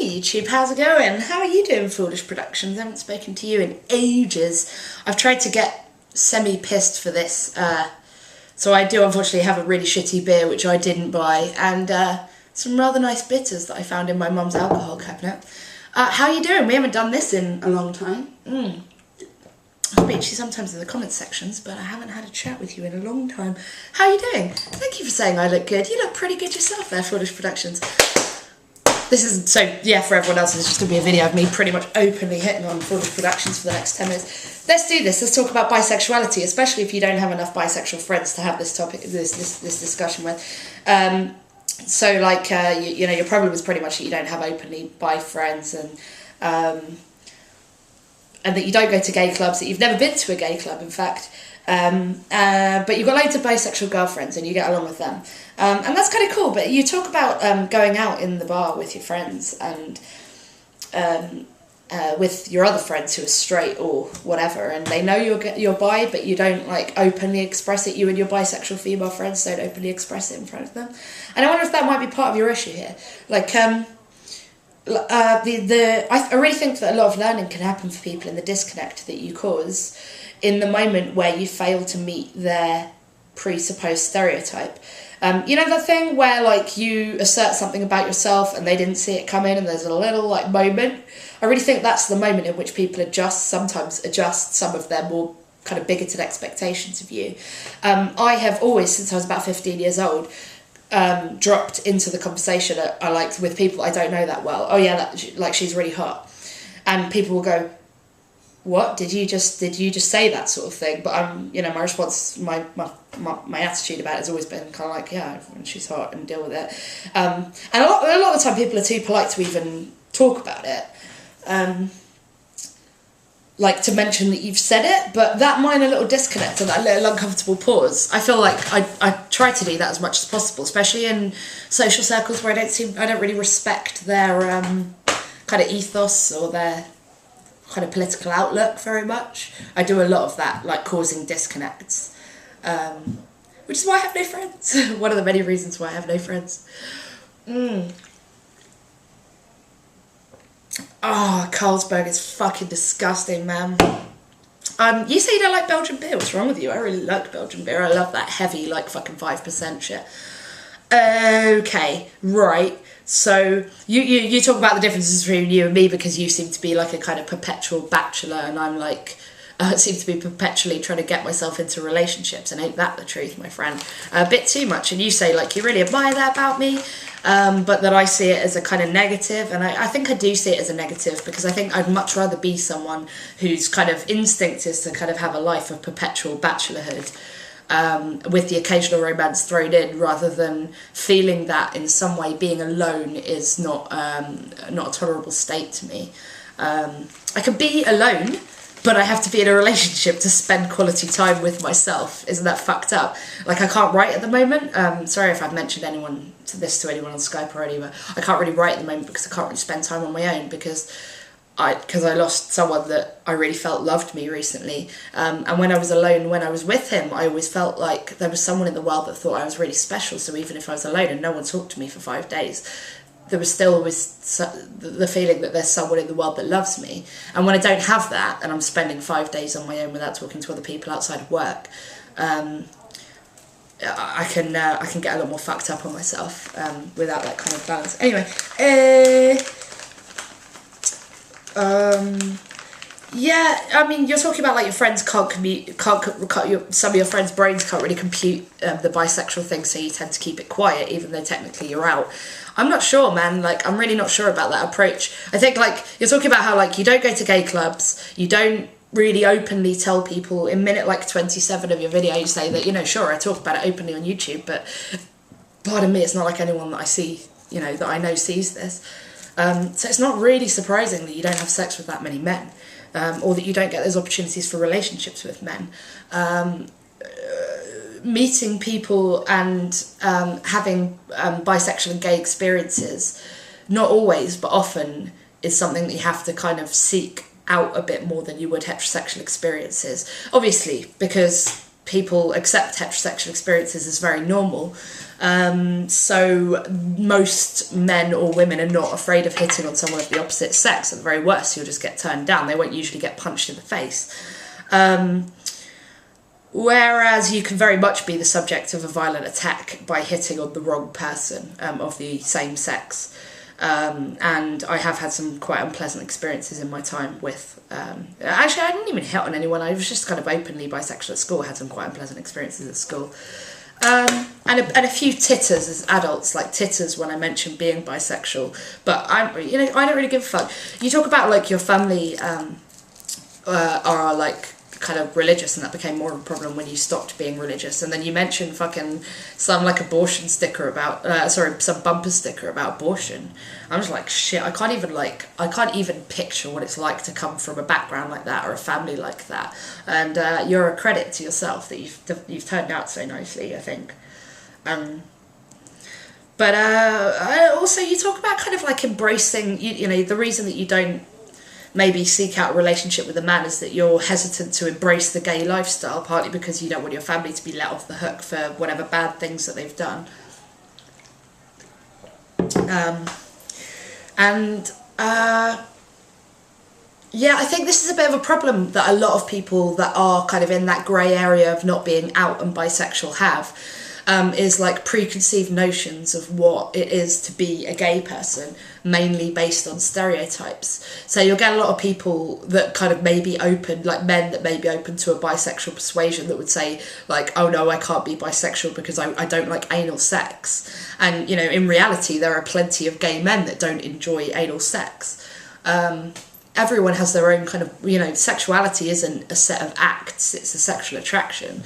Hey YouTube, how's it going? How are you doing, Foolish Productions? I haven't spoken to you in ages. I've tried to get semi-pissed for this, so I do unfortunately have a really shitty beer which I didn't buy, and some rather nice bitters that I found in my mum's alcohol cabinet. How are you doing? We haven't done this in a long time. I speak to you sometimes in the comments sections, but I haven't had a chat with you in a long time. How are you doing? Thank you for saying I look good. You look pretty good yourself there, Foolish Productions. This is, so yeah, for everyone else, it's just going to be a video of me pretty much openly hitting on Foolish Productions for the next 10 minutes. Let's do this. Let's talk about bisexuality, especially if you don't have enough bisexual friends to have this topic, this discussion with. So like, you know, your problem is pretty much that you don't have openly bi friends, and that you don't go to gay clubs, that you've never been to a gay club, in fact. But you've got loads of bisexual girlfriends and you get along with them. And that's kind of cool, but you talk about going out in the bar with your friends and with your other friends who are straight or whatever, and they know you're bi, but you don't like openly express it. You and your bisexual female friends don't openly express it in front of them. And I wonder if that might be part of your issue here. Like, I really think that a lot of learning can happen for people in the disconnect that you cause in the moment where you fail to meet their presupposed stereotype. You know the thing where like you assert something about yourself and they didn't see it coming, and there's a little like moment? I really think that's the moment in which people sometimes adjust some of their more kind of bigoted expectations of you. I have always, since I was about 15 years old, dropped into the conversation I liked with people I don't know that well. Oh yeah, like she's really hot, and people will go, "What did you just say that sort of thing?" But you know, my response, my attitude about it has always been kind of like, yeah, when she's hot, and deal with it. And a lot of the time, people are too polite to even talk about it. Like to mention that you've said it, but that minor little disconnect and that little uncomfortable pause, I feel like I try to do that as much as possible, especially in social circles where I don't really respect their kind of ethos or their kind of political outlook very much. I do a lot of that, like causing disconnects, which is why I have no friends. One of the many reasons why I have no friends. Oh, Carlsberg is fucking disgusting, man. You say you don't like Belgian beer. What's wrong with you? I really like Belgian beer. I love that heavy, like fucking 5% shit. Okay, right. So you talk about the differences between you and me because you seem to be like a kind of perpetual bachelor, and I'm like, seem to be perpetually trying to get myself into relationships, and ain't that the truth, my friend? A bit too much. And you say like you really admire that about me, but that I see it as a kind of negative, and I think I do see it as a negative, because I think I'd much rather be someone whose kind of instinct is to kind of have a life of perpetual bachelorhood, with the occasional romance thrown in, rather than feeling that in some way being alone is not a tolerable state to me. I can be alone, but I have to be in a relationship to spend quality time with myself. Isn't that fucked up? Like, I can't write at the moment. Sorry if I've mentioned to anyone on Skype already, but I can't really write at the moment because I can't really spend time on my own, because I lost someone that I really felt loved me recently. And when I was alone, when I was with him, I always felt like there was someone in the world that thought I was really special. So even if I was alone and no one talked to me for 5 days, there was still always the feeling that there's someone in the world that loves me. And when I don't have that, and I'm spending 5 days on my own without talking to other people outside of work, I can get a lot more fucked up on myself without that kind of balance. Anyway, yeah, I mean, you're talking about like your friends some of your friends' brains can't really compute the bisexual thing, so you tend to keep it quiet, even though technically you're out. I'm not sure, man. Like, I'm really not sure about that approach. I think, like, you're talking about how, like, you don't go to gay clubs, you don't really openly tell people. In minute, like, 27 of your video, you say that, you know, sure, I talk about it openly on YouTube, but pardon me, it's not like anyone that I see, you know, that I know sees this. So it's not really surprising that you don't have sex with that many men, or that you don't get those opportunities for relationships with men. Meeting people and having bisexual and gay experiences, not always, but often, is something that you have to kind of seek out a bit more than you would heterosexual experiences. Obviously, because people accept heterosexual experiences as very normal. So most men or women are not afraid of hitting on someone of the opposite sex. At the very worst, you'll just get turned down. They won't usually get punched in the face. Whereas you can very much be the subject of a violent attack by hitting on the wrong person of the same sex. And I have had some quite unpleasant experiences in my time with... actually, I didn't even hit on anyone. I was just kind of openly bisexual at school. I had some quite unpleasant experiences at school. And a few titters as adults, like titters when I mentioned being bisexual. But I don't really give a fuck. You talk about like your family are like kind of religious, and that became more of a problem when you stopped being religious. And then you mentioned fucking some like abortion sticker about some bumper sticker about abortion. I'm just like, shit, I can't even picture what it's like to come from a background like that or a family like that. And you're a credit to yourself that you've turned out so nicely, I think. But also you talk about kind of like embracing, you know, the reason that you don't maybe seek out a relationship with a man is that you're hesitant to embrace the gay lifestyle, partly because you don't want your family to be let off the hook for whatever bad things that they've done. Yeah, I think this is a bit of a problem that a lot of people that are kind of in that grey area of not being out and bisexual have. Is like preconceived notions of what it is to be a gay person, mainly based on stereotypes. So you'll get a lot of people that kind of may be open, like men that may be open to a bisexual persuasion that would say like, oh no, I can't be bisexual because I don't like anal sex. And, you know, in reality, there are plenty of gay men that don't enjoy anal sex. Everyone has their own kind of, you know, sexuality isn't a set of acts, it's a sexual attraction.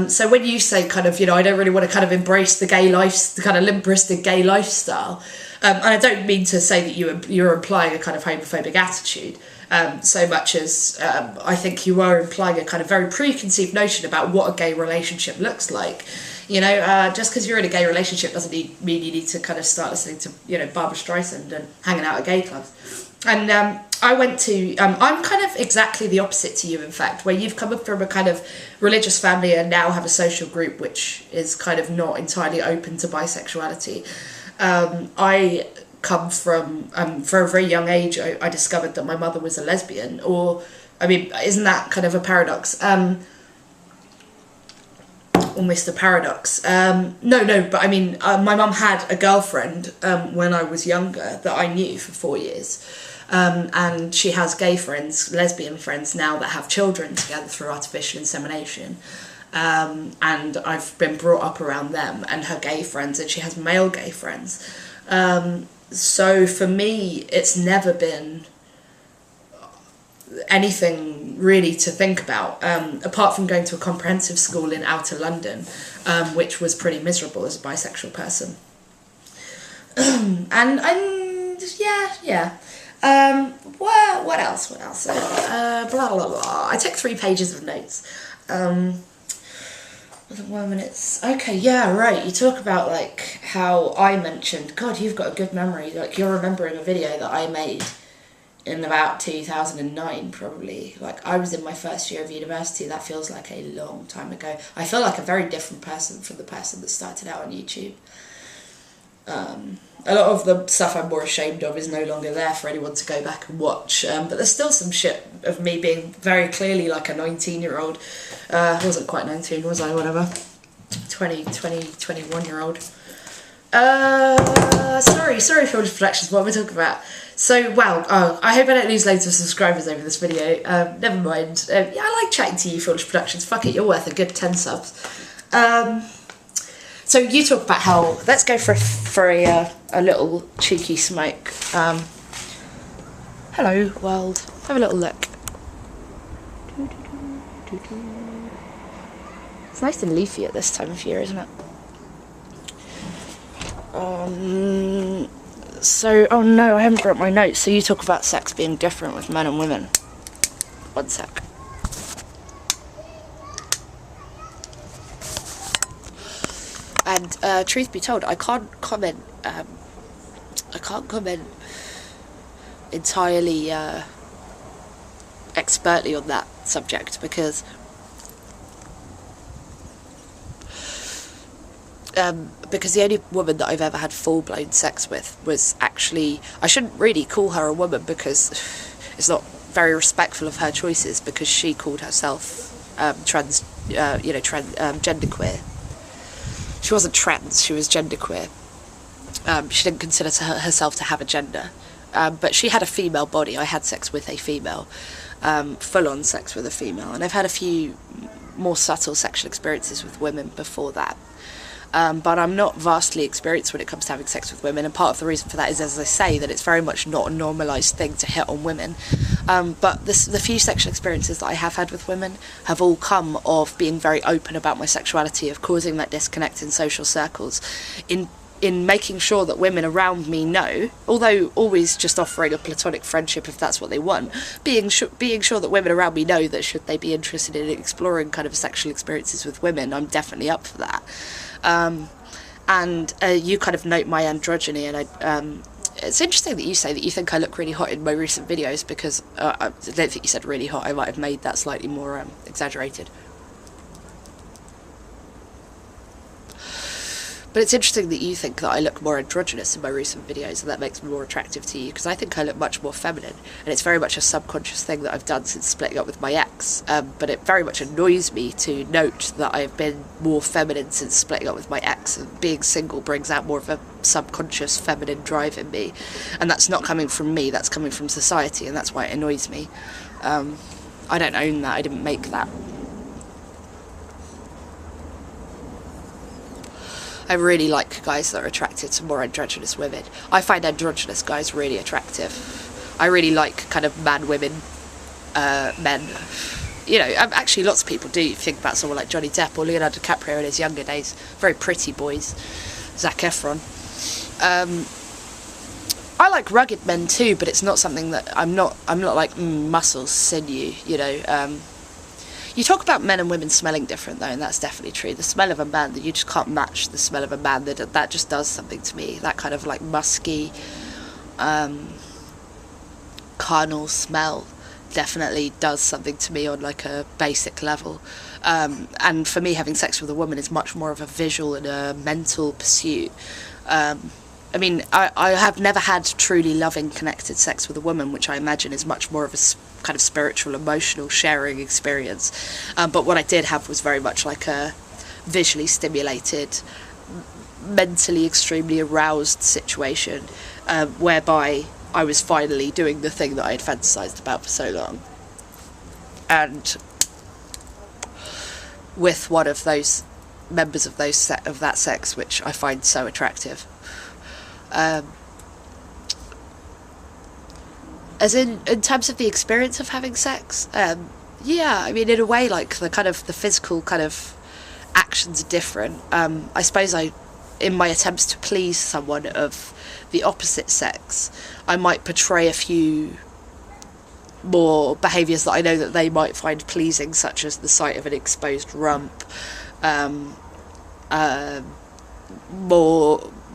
So when you say kind of, you know, I don't really want to kind of embrace the gay life, the kind of limberistic gay lifestyle, and I don't mean to say that you're implying a kind of homophobic attitude, so much as I think you are implying a kind of very preconceived notion about what a gay relationship looks like. You know, just because you're in a gay relationship doesn't mean you need to kind of start listening to, you know, Barbra Streisand and hanging out at gay clubs. And I went to, I'm kind of exactly the opposite to you, in fact, where you've come up from a kind of religious family and now have a social group which is kind of not entirely open to bisexuality. I come from, for a very young age, I discovered that my mother was a lesbian, or, I mean, isn't that kind of a paradox? Almost a paradox. No, but I mean, my mum had a girlfriend when I was younger that I knew for 4 years. And she has gay friends, lesbian friends now that have children together through artificial insemination. And I've been brought up around them and her gay friends, and she has male gay friends. So for me, it's never been anything really to think about, apart from going to a comprehensive school in outer London, which was pretty miserable as a bisexual person. And yeah. What else? Blah, blah, blah. I took 3 pages of notes. 1 minute. Okay, yeah, right. You talk about, like, how I mentioned... God, you've got a good memory. Like, you're remembering a video that I made in about 2009, probably. Like, I was in my first year of university. That feels like a long time ago. I feel like a very different person from the person that started out on YouTube. A lot of the stuff I'm more ashamed of is no longer there for anyone to go back and watch, but there's still some shit of me being very clearly like a 19-year-old. I wasn't quite 19, was I? Whatever. 21-year-old. Sorry, Fulishproductions, what am I talking about? So, wow, I hope I don't lose loads of subscribers over this video. Never mind. Yeah, I like chatting to you, Fulishproductions. Fuck it, you're worth a good 10 subs. So you talk about how, let's go for a little cheeky smoke. Hello world, have a little look. It's nice and leafy at this time of year, isn't it? So, oh no, I haven't brought my notes. So you talk about sex being different with men and women. 1 sec. And truth be told, I can't comment entirely expertly on that subject because because the only woman that I've ever had full-blown sex with was actually, I shouldn't really call her a woman because it's not very respectful of her choices, because she called herself genderqueer. She wasn't trans, she was genderqueer. She didn't consider herself to have a gender, but she had a female body. I had sex with a female, full-on sex with a female, and I've had a few more subtle sexual experiences with women before that. But I'm not vastly experienced when it comes to having sex with women, and part of the reason for that is, as I say, that it's very much not a normalised thing to hit on women. But the few sexual experiences that I have had with women have all come of being very open about my sexuality, of causing that disconnect in social circles, in making sure that women around me know, although always just offering a platonic friendship if that's what they want, being sure that women around me know that should they be interested in exploring kind of sexual experiences with women, I'm definitely up for that. You kind of note my androgyny, and it's interesting that you say that you think I look really hot in my recent videos, because I don't think you said really hot. I might have made that slightly more exaggerated. But it's interesting that you think that I look more androgynous in my recent videos, and that makes me more attractive to you, because I think I look much more feminine, and it's very much a subconscious thing that I've done since splitting up with my ex. But it very much annoys me to note that I've been more feminine since splitting up with my ex, and being single brings out more of a subconscious feminine drive in me, and that's not coming from me, that's coming from society, and that's why it annoys me. I don't own that, I didn't make that. I really like guys that are attracted to more androgynous women. I find androgynous guys really attractive. I really like kind of man-women men. You know, actually lots of people do. You think about someone like Johnny Depp or Leonardo DiCaprio in his younger days. Very pretty boys. Zac Efron. I like rugged men too, but it's not something that I'm not like muscles, sinew, you know. You talk about men and women smelling different though, and that's definitely true. The smell of a man, that you just can't match the smell of a man. That just does something to me. That kind of like musky, carnal smell definitely does something to me on like a basic level. And for me, having sex with a woman is much more of a visual and a mental pursuit. I mean, I have never had truly loving, connected sex with a woman, which I imagine is much more of a kind of spiritual, emotional sharing experience. But what I did have was very much like a visually stimulated, mentally extremely aroused situation, whereby I was finally doing the thing that I had fantasized about for so long. And with one of those members of that sex, which I find so attractive. As in terms of the experience of having sex, yeah, I mean, in a way, like the physical kind of actions are different. I suppose in my attempts to please someone of the opposite sex, I might portray a few more behaviours that I know that they might find pleasing, such as the sight of an exposed rump,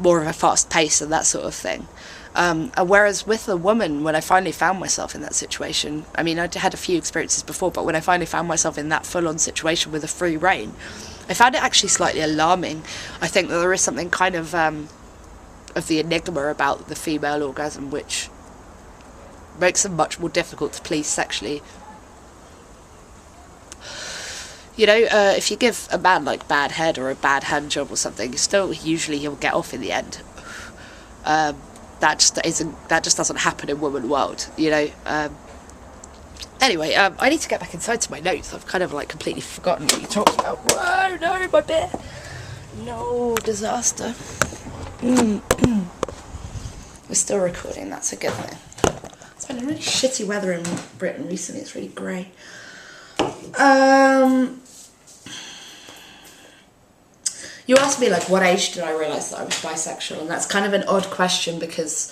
more of a fast pace and that sort of thing. Whereas with a woman, when I finally found myself in that situation, I mean, I'd had a few experiences before, but when I finally found myself in that full-on situation with a free rein, I found it actually slightly alarming. I think that there is something kind of the enigma about the female orgasm, which makes them much more difficult to please sexually. You know, if you give a man like bad head or a bad hand job or something, still usually he'll get off in the end. That just doesn't happen in woman world, you know. Anyway, I need to get back inside to my notes. I've kind of like completely forgotten what you talked about. Whoa, no, my beer. No, disaster. We're still recording, that's a good thing. It's been really shitty weather in Britain recently, it's really grey. You asked me, like, what age did I realise that I was bisexual, and that's kind of an odd question because,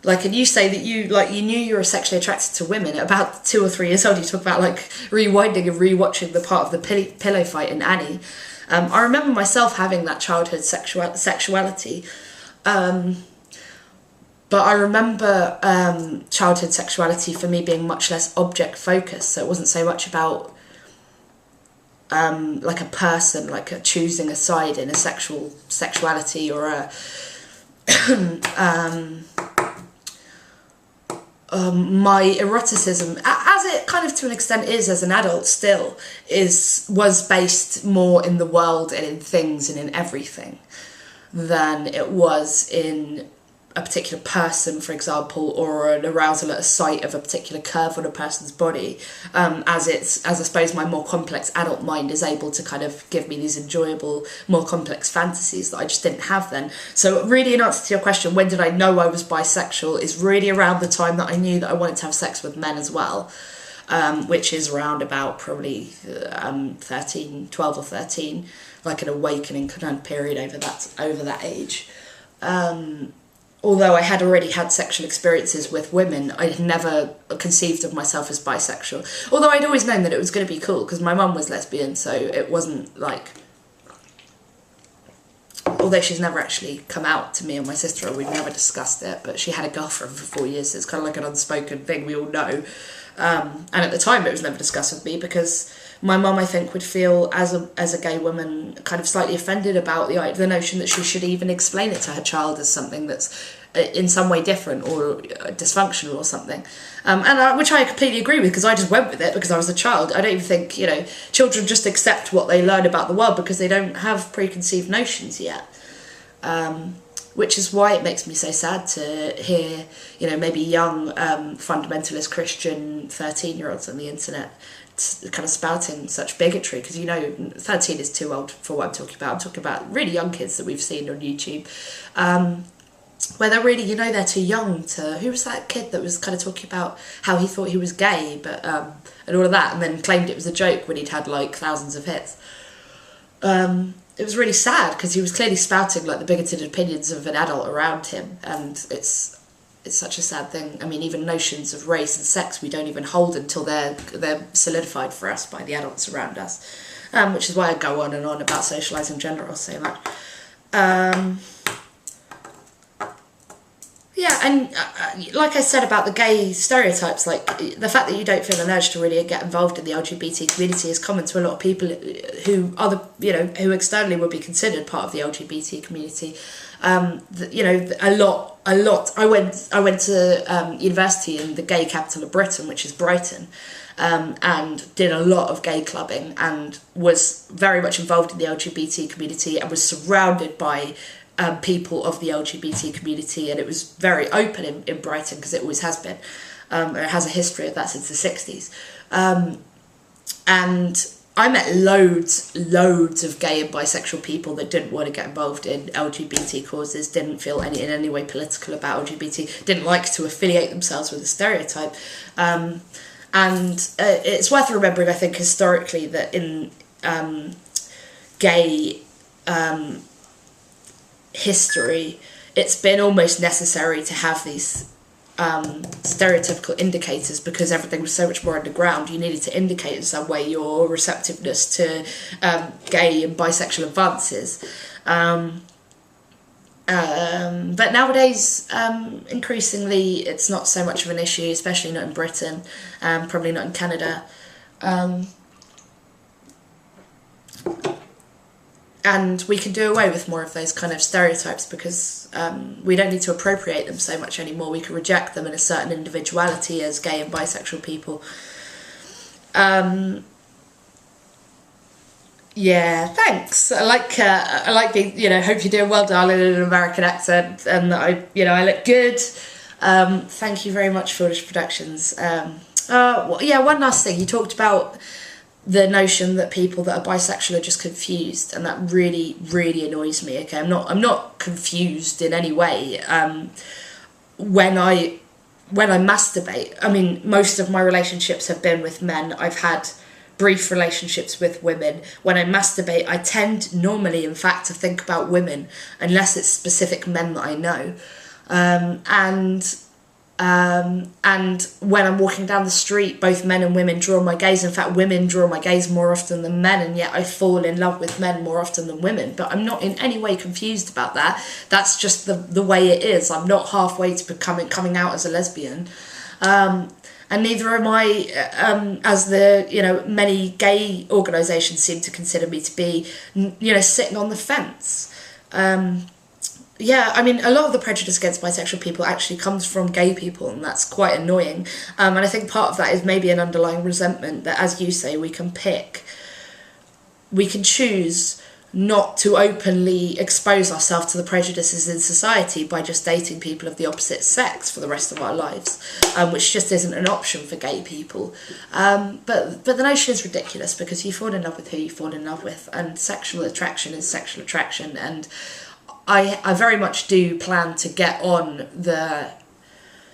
like, and you say that you knew you were sexually attracted to women at about 2 or 3 years old. You talk about, like, rewinding and rewatching the part of the pillow fight in Annie. I remember myself having that childhood sexuality, but I remember childhood sexuality for me being much less object focused, so it wasn't so much about like a person, like choosing a side in a sexuality or a my eroticism, as it kind of to an extent is as an adult still, was based more in the world and in things and in everything than it was in a particular person, for example, or an arousal at a sight of a particular curve on a person's body, as I suppose my more complex adult mind is able to kind of give me these enjoyable, more complex fantasies that I just didn't have then. So really, in answer to your question, when did I know I was bisexual, is really around the time that I knew that I wanted to have sex with men as well, which is around about probably 12 or 13, like an awakening kind of period over that age. Although I had already had sexual experiences with women, I had never conceived of myself as bisexual. Although I'd always known that it was going to be cool, because my mum was lesbian, so it wasn't like... Although she's never actually come out to me or my sister, or we've never discussed it, but she had a girlfriend for 4 years, so it's kind of like an unspoken thing we all know. And at the time it was never discussed with me, because my mum, I think, would feel as a gay woman kind of slightly offended about the notion that she should even explain it to her child as something that's in some way different or dysfunctional or something. Which I completely agree with, because I just went with it because I was a child. I don't even think, children just accept what they learn about the world because they don't have preconceived notions yet. Which is why it makes me so sad to hear, maybe young fundamentalist Christian 13-year-olds on the internet kind of spouting such bigotry, because 13 is too old for what I'm talking about. I'm talking about really young kids that we've seen on YouTube, where they're really, they're too young to... Who was that kid that was kind of talking about how he thought he was gay, but and all of that, and then claimed it was a joke when he'd had like thousands of hits? It was really sad, because he was clearly spouting like the bigoted opinions of an adult around him, and it's such a sad thing. I mean, even notions of race and sex we don't even hold until they're solidified for us by the adults around us, which is why I go on and on about socialising gender all so much. Yeah, and like I said about the gay stereotypes, like the fact that you don't feel an urge to really get involved in the LGBT community is common to a lot of people who are who externally would be considered part of the LGBT community. A lot. I went to university in the gay capital of Britain, which is Brighton, and did a lot of gay clubbing and was very much involved in the LGBT community and was surrounded by people of the LGBT community, and it was very open in Brighton, because it always has been. It has a history of that since the 60s. And I met loads of gay and bisexual people that didn't want to get involved in LGBT causes, didn't feel in any way political about LGBT, didn't like to affiliate themselves with a stereotype. And it's worth remembering, I think, historically, that in gay history, it's been almost necessary to have these stereotypical indicators, because everything was so much more underground. You needed to indicate in some way your receptiveness to gay and bisexual advances. But nowadays, increasingly, it's not so much of an issue, especially not in Britain, probably not in Canada. And we can do away with more of those kind of stereotypes, because we don't need to appropriate them so much anymore. We can reject them in a certain individuality as gay and bisexual people. Yeah, thanks. I like being, hope you're doing well, darling, in an American accent, and that I look good. Thank you very much, Foolish Productions. One last thing. You talked about the notion that people that are bisexual are just confused, and that really, really annoys me. Okay, I'm not confused in any way. When I masturbate, I mean, most of my relationships have been with men. I've had brief relationships with women. When I masturbate, I tend normally, in fact, to think about women, unless it's specific men that I know. And when I'm walking down the street, both men and women draw my gaze. In fact, women draw my gaze more often than men, and yet I fall in love with men more often than women. But I'm not in any way confused about that. That's just the way it is. I'm not halfway to coming out as a lesbian. And and neither am I, as the, you know, many gay organisations seem to consider me to be, you know, sitting on the fence. Yeah, I mean, a lot of the prejudice against bisexual people actually comes from gay people, and that's quite annoying. And I think part of that is maybe an underlying resentment that, as you say, we can choose not to openly expose ourselves to the prejudices in society by just dating people of the opposite sex for the rest of our lives, which just isn't an option for gay people. But the notion is ridiculous, because you fall in love with who you fall in love with, and sexual attraction is sexual attraction, and I very much do plan to get on the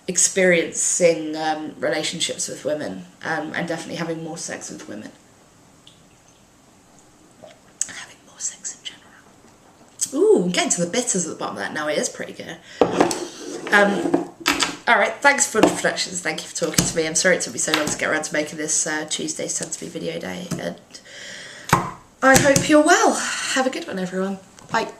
experiencing relationships with women, and definitely having more sex with women. Having more sex in general. Ooh, I'm getting to the bitters at the bottom of that now. It is pretty good. Alright, thanks for the Productions. Thank you for talking to me. I'm sorry it took me so long to get around to making this Tuesday's Tend to Be video day. And I hope you're well. Have a good one, everyone. Bye.